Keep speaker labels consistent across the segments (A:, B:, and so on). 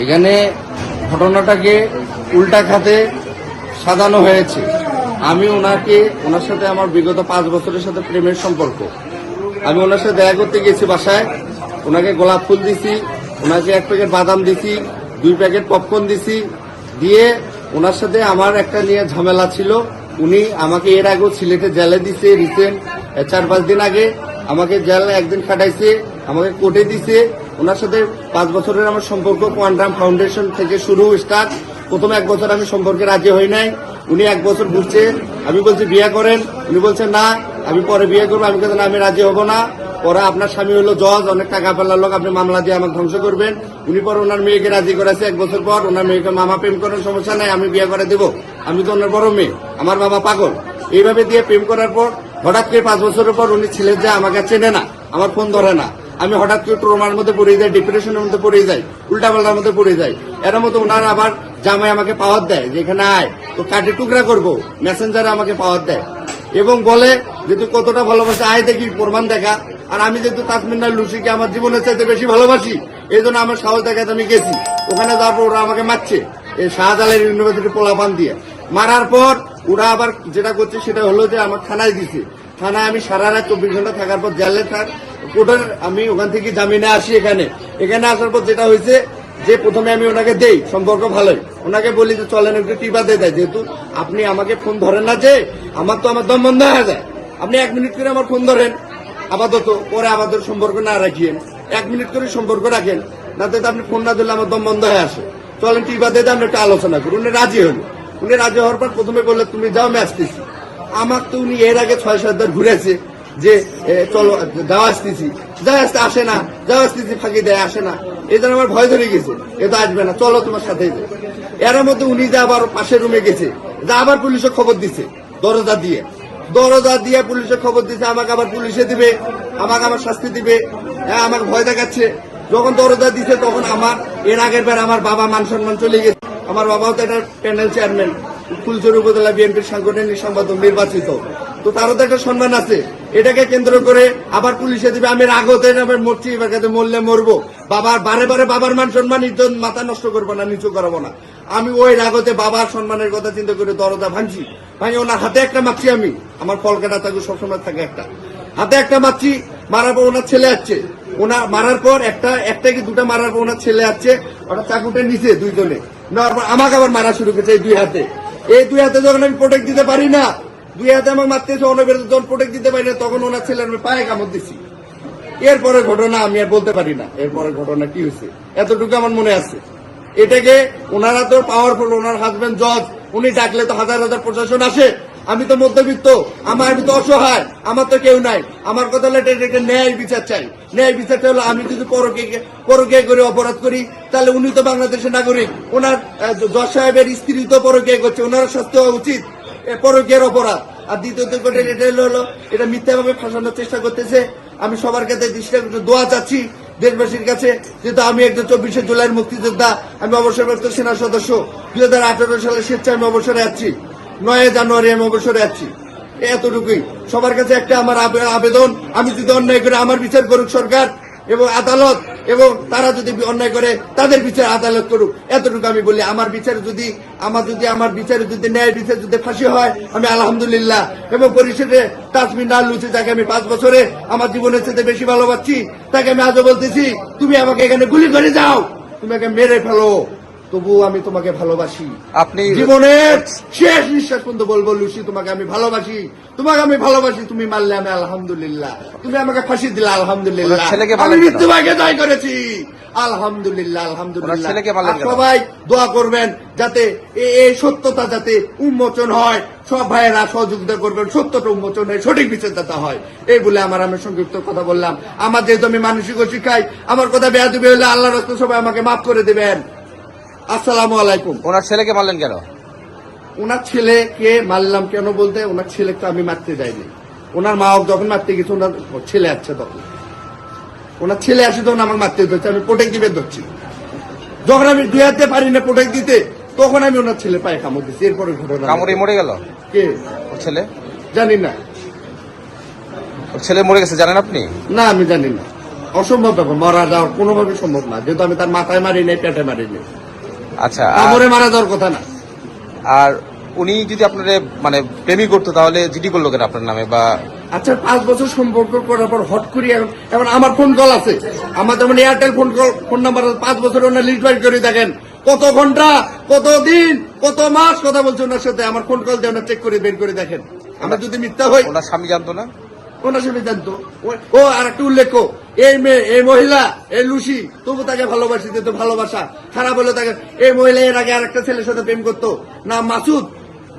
A: এখানে ঘটনাটাকে উল্টা খাতে সাজানো হয়েছে। আমি ওনার সাথে আমার বিগত 5 বছরের সাথে প্রেমের সম্পর্ক। আমি ওনার সাথে দেখা করতে গেছি বাসায়, ওনাকে গোলাপ ফুল দিছি, ওনাকে 1 প্যাকেট বাদাম দিছি, 2 প্যাকেট পপকর্ন দিছি, দিয়ে ওনার সাথে আমার একটা নিয়ে ঝামেলা ছিল। উনি আমাকে এর আগেও সিলেটে জেলে দিছে, রিসেন্ট 4-5 দিন আগে আমাকে জেলে 1 দিন খাটাইছে, আমাকে কোর্টে দিছে। ওনার সাথে 5 বছরের আমার সম্পর্ক কোয়ান্টাম ফাউন্ডেশন থেকে শুরু স্টার্ট। প্রথম 1 বছর আমি সম্পর্কে রাজি হই নাই, উনি 1 বছর ঘুরছে। আমি বলছি বিয়ে করেন, উনি বলছেন না আমি পরে বিয়ে করবো। আমি বলছি না আমি রাজি হব না। পরে আপনার স্বামী হলো জজ, অনেক টাকা পেলার লোক, আপনি মামলা দিয়ে আমাকে ধ্বংস করবেন। উনি পরে ওনার মেয়েকে রাজি করেছে। 1 বছর পর ওনার মেয়েকে মামা প্রেম করেন, সমস্যা নাই আমি বিয়ে করে দেবো, আমি তো ওনার বড় মেয়ে, আমার বাবা পাগল। এইভাবে দিয়ে প্রেম করার পর হঠাৎ করে 5 বছরের পর উনি ছিলেন যে আমাকে চেনে না, আমার ফোন ধরে না। আমি হঠাৎ করে ট্রমার মধ্যে পড়ে যাই, ডিপ্রেশনের মধ্যে পড়ে যাই, উল্টাপাল্টার মধ্যে পড়ে যাই। এর মধ্যে ওনারা আবার জামাই আমাকে পাওয়ার দেয় যে এখানে আয় তো কাটে টুকরা করবো, মেসেঞ্জারে আমাকে পাওয়ার দেয় এবং বলে যে তুই কতটা ভালোবাসে আয় দেখি প্রমাণ দেখা। আর আমি যেহেতু তাসমিনা লুসিকে আমার জীবনের চাইতে বেশি ভালোবাসি, এই জন্য আমার সাহস দেখাতে আমি গেছি। ওখানে যাওয়ার পর ওরা আমাকে মারছে এই শাহজালাল ইউনিভার্সিটি পোলাপান দিয়ে। মারার পর ওরা আবার যেটা করছে সেটা হলো যে আমার থানায় দিছে। থানায় আমি সারা রাত 24 ঘন্টা থাকার পর জেলে কোর্টের আমি ওখান থেকে জামিনে আসি। এখানে আসার পর যেটা হয়েছে যে প্রথমে আমি ওনাকে দেই, সম্পর্ক ভালোই, ওনাকে বলি যে চলেন একটু টিপা দিয়ে দেয়, যেহেতু আপনি আমাকে ফোন ধরেন না, যে আমার তো আমার দম বন্ধ হয়ে যায়। আপনি 1 মিনিট করে আমার ফোন ধরেন আপাতত, পরে আপাতত সম্পর্ক না রাখিয়েন, 1 মিনিট করে সম্পর্ক রাখেন, না তো আপনি ফোন না দিলে আমার দম বন্ধ হয়ে আসে। চলেন টিপা দিয়ে আমরা একটু আলোচনা করি। উনি রাজি হন। উনি রাজি হওয়ার পর প্রথমে বললে তুমি যাও আমি আসতেছি। আমার তো উনি এর আগে 6-7 বার ঘুরেছে যে চলো যাওয়া আসতেছি, যাওয়া আসতে আসে না, যাওয়া আসতেছি ফাঁকি দেয়, আসে না। এই জন্য আমার ভয় ধরে গেছে, এ তো আসবে না, চলো তোমার সাথে। এর মধ্যে উনি যে আবার পাশের রুমে গেছে, যা আবার পুলিশে খবর দিছে, দরজা দিয়ে পুলিশে খবর দিছে, আমাকে আবার পুলিশে দিবে, আমাকে আবার শাস্তি দিবে, হ্যাঁ আমাকে ভয় দেখাচ্ছে। যখন দরজা দিছে তখন আমার এর আগের বার আমার বাবা মান সম্মান চলে গেছে। আমার বাবাও তো একটা প্যানেল চেয়ারম্যান, ফুলছড়ি উপজেলা বিএনপির সাংগঠনিক সম্পাদক নির্বাচিত, তো তারও তো একটা সম্মান আছে। এটাকে কেন্দ্র করে আবার পুলিশে দিবে, আমি রাগতে মরছি, এবার কাছে মরলে মরবো। বাবার বারে বাবার মান সম্মান ইজ্জত মাথা নষ্ট করবো না, নিচু করাবো না। আমি ওই রাগতে বাবার সম্মানের কথা চিন্তা করে দরজা ভাঙছি। ওনার হাতে একটা মারছি, আমি আমার কলকাতা থাকে সবসময় থাকে একটা হাতে একটা মারছি। মারার পর ওনার ছেলে আসছে, ওনার মারার পর একটা কি দুটা মারার পর ওনার ছেলে আসছে, ওটা চাকুটে নিচে 2 জনে নেওয়ার পর আমাকে আবার মারা শুরু করেছে এই 2 হাতে। এই 2 হাতে যখন আমি প্রোটেক্ট দিতে পারি না, 2 হাতে আমার মারতেছে, যখন প্রোটেক্ট দিতে পারি না তখন ওনার ছেলে আমি পায়ে কামড় দিচ্ছি। এরপরে ঘটনা আমি আর বলতে পারি না, এরপরে ঘটনা কি হয়েছে এতটুকু আমার মনে আছে। এটাকে ওনারা তো পাওয়ারফুল, ওনার হাজবেন্ড জজ, উনি ডাকলে তো হাজার হাজার প্রশাসন আসে। আমি তো মধ্যবিত্ত, আমি তো অসহায়, আমার তো কেউ নাই। আমার কথা হলো এটা ন্যায় বিচার চাই। ন্যায় বিচারটা হলো আমি যদি পরকীয়া করে অপরাধ করি তাহলে উনি তো বাংলাদেশের নাগরিক, ওনার জজ সাহেবের স্ত্রী তো পরকীয়া করছে, ওনার শাস্তি হওয়া উচিত, পরকীয়ার অপরাধ। আর দ্বিতীয়ত এটা হলো এটা মিথ্যাভাবে ফাঁসানোর চেষ্টা করতেছে। আমি সবার কাছে দোয়া চাচ্ছি দেশবাসীর কাছে, যেহেতু আমি একজন 24শে জুলাইয়ের মুক্তিযোদ্ধা, আমি অবসরপ্রাপ্ত সেনা সদস্য, 2018 সালের স্বেচ্ছায় আমি অবসরে যাচ্ছি, 9 জানুয়ারি আমি অবসরে যাচ্ছি। এতটুকুই সবার কাছে একটা আমার আবেদন, আমি যদি অন্যায় করে আমার বিচার করুক সরকার এবং আদালত, এবং তারা যদি অন্যায় করে তাদের বিচার আদালত করুক, এতটুকু আমি বলি। আমার বিচারে যদি ন্যায় বিচার যদি ফাঁসি হয় আমি আলহামদুলিল্লাহ। এবং পরিশেষে তাসমিনা লুসি, যাকে আমি 5 বছরে আমার জীবনের সাথে বেশি ভালোবাসছি, তাকে আমি আজও বলতেছি তুমি আমাকে এখানে গুলি করে যাও, তুমি আমাকে মেরে ফেলো, তবুও আমি তোমাকে ভালোবাসি। আপনি জীবনের শেষ নিঃশ্বাস পর্যন্ত বলবো লুসি তোমাকে আমি ভালোবাসি, তুমি মারলে আমি আলহামদুলিল্লাহ, তুমি আমাকে ফাঁসি দিলে আলহামদুলিল্লাহ, আমি মৃত্যুভাগে জয় করেছি আলহামদুলিল্লাহ। সবাই দোয়া করবেন যাতে এই সত্যতা যাতে উন্মোচন হয়, সব ভাইয়েরা সহযোগিতা করবেন, সত্যটা উন্মোচন হয়, সঠিক বিচারদাতা হয়। এই বলে আমি সংক্ষিপ্ত কথা বললাম। আমার যেহেতু আমি মানসিক শিক্ষায় আমার কথা বেয়াদবি হলে আল্লাহ রাস্তা সবাই আমাকে মাফ করে দেবেন। আসসালামু আলাইকুম।
B: ওনার ছেলেকে মারলেন কেন?
A: ওনার ছেলেকে মারলাম কেন বলতে, ওনার ছেলেকে আমি মারতে যাইনি। ওনার মা যখন মারতে গেছে ওনার ছেলে আসছে, তখন ওনার ছেলে আসে তখন আমাকে মারতে ধরছে, আমি প্রোটেক্ট দিবে ধরছি। যখন আমি 2 হাতে পারি না প্রোটেক্ট দিতে, তখন আমি ওনার ছেলে পায়ে কামড় দিচ্ছি। এরপরে ঘটনা
B: কামড়ে মরে গেল।
A: কে?
B: ওর ছেলে?
A: জানি না।
B: ওর ছেলে মরে গেছে জানেন আপনি?
A: না, আমি জানি না। অসম্ভব ব্যাপার, মারা যাওয়ার কোনোভাবে সম্ভব না, যেহেতু আমি তার মাথায় মারি নাই, পেটে মারি নাই।
B: আচ্ছা,
A: কামড়ে মারা যাওয়ার কথা না।
B: আর উনি যদি আপনার মানে প্রেমই করতো তাহলে জিডি করলো কেন আপনার নামে? বা
A: আচ্ছা, 5 বছর সম্পর্ক করার পর হট করি এখন আমার ফোন কল আছে, আমার যেমন এয়ারটেল ফোন নাম্বার 5 বছর ওনার লিস্ট বাইর করে দেখেন, কত ঘন্টা, কত দিন, কত মাস কথা বলছে ওনার সাথে, আমার ফোন কল দিয়ে ওনার চেক করে বের করে দেখেন। আমরা যদি মিথ্যা হই,
B: ওনার স্বামী জানতো না?
A: ওনার সাথে জানতো। ও আর একটা উল্লেখ, এই মেয়ে, এই মহিলা, এই লুসি, তবু তাকে ভালোবাসি, তো ভালোবাসা খারাপ হলে তাকে, এই মহিলা এর আগে আর একটা ছেলের সাথে প্রেম করতো না, মাসুদ,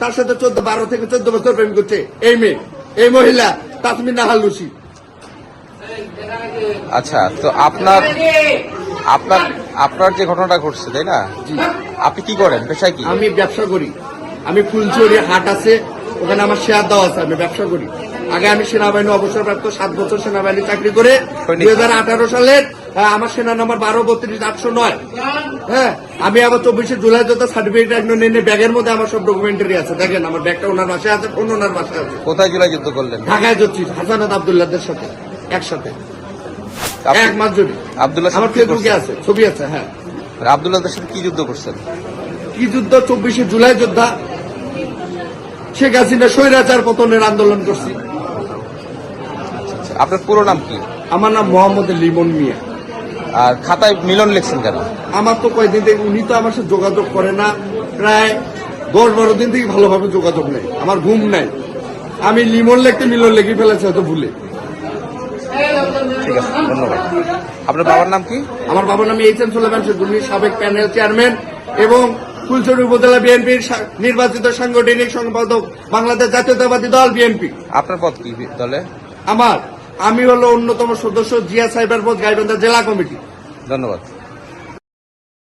A: তার সাথে 12 থেকে 14 বছর প্রেম করছে এই মেয়ে, এই মহিলা তাসমিন নাহার লুসি।
B: আচ্ছা, তো আপনার আপনার আপনার যে ঘটনাটা ঘটছে, তাই না? আপনি কি করেন, পেশায় কি?
A: আমি ব্যবসা করি, আমি ফুলচুরি হাট আছে, ওখানে আমার শেয়ার দেওয়া আছে, আমি ব্যবসা করি। আগে আমি সেনাবাহিনী অবসরপ্রাপ্ত, 7 বছর সেনাবাহিনী চাকরি করে 2018 সালের আমার সেনা নাম্বার 12-32-809। হ্যাঁ, আমি আবার 24শে জুলাই যোদ্ধা সার্টিফিকেট নিয়ে ব্যাগের মধ্যে আমার সব ডকুমেন্টারি আছে, দেখেন আমার ব্যাগটা ওনার বাসায় আছে, ফোন ওনার বাসায় আছে।
B: কোথায় জুলাই যুদ্ধ করলেন?
A: ঢাকায় যাচ্ছি হাসানাত আব্দুল্লাহদের সাথে একসাথে,
B: আপনি-
A: 1 মাস জুড়ে।
B: আব্দুল্লাহ
A: আমার ফেসবুকে আছে, ছবি আছে। হ্যাঁ,
B: আব্দুল্লাহদের সাথে কি যুদ্ধ করছেন?
A: কি যুদ্ধ? 24শে জুলাই যোদ্ধা, শেখ হাসিনা স্বৈরাচার পতনের আন্দোলন করছি।
B: আচ্ছা, আপনার পুরো নাম কি?
A: আমার নাম মোহাম্মদ লিমন মিয়া।
B: আর খাতায় মিলন লিখছেন কেন?
A: আমার তো কয়েকদিন থেকে, উনি তো আমার সাথে যোগাযোগ করে না, প্রায় 10-12 দিন থেকে ভালোভাবে যোগাযোগ নেই, আমার ঘুম নাই। আমি লিমন লিখতে মিলন লিখে ফেলেছি হয়তো ভুলে।
B: ঠিক আছে, ধন্যবাদ। আপনার বাবার নাম কি?
A: আমার বাবার নাম এইচ.এম. সুলেমান শেখুনি, সাবেক প্যানেল চেয়ারম্যান এবং ফুলছড়ি উপজেলা বিএনপির নির্বাচিত সাংগঠনিক সম্পাদক, বাংলাদেশ জাতীয়তাবাদী দল বিএনপি।
B: আপনার পদ কি দলে?
A: আমি হলো অন্যতম সদস্য, জিয়া সাইবার পথ, গাইবান্ধা জেলা কমিটি।
B: ধন্যবাদ।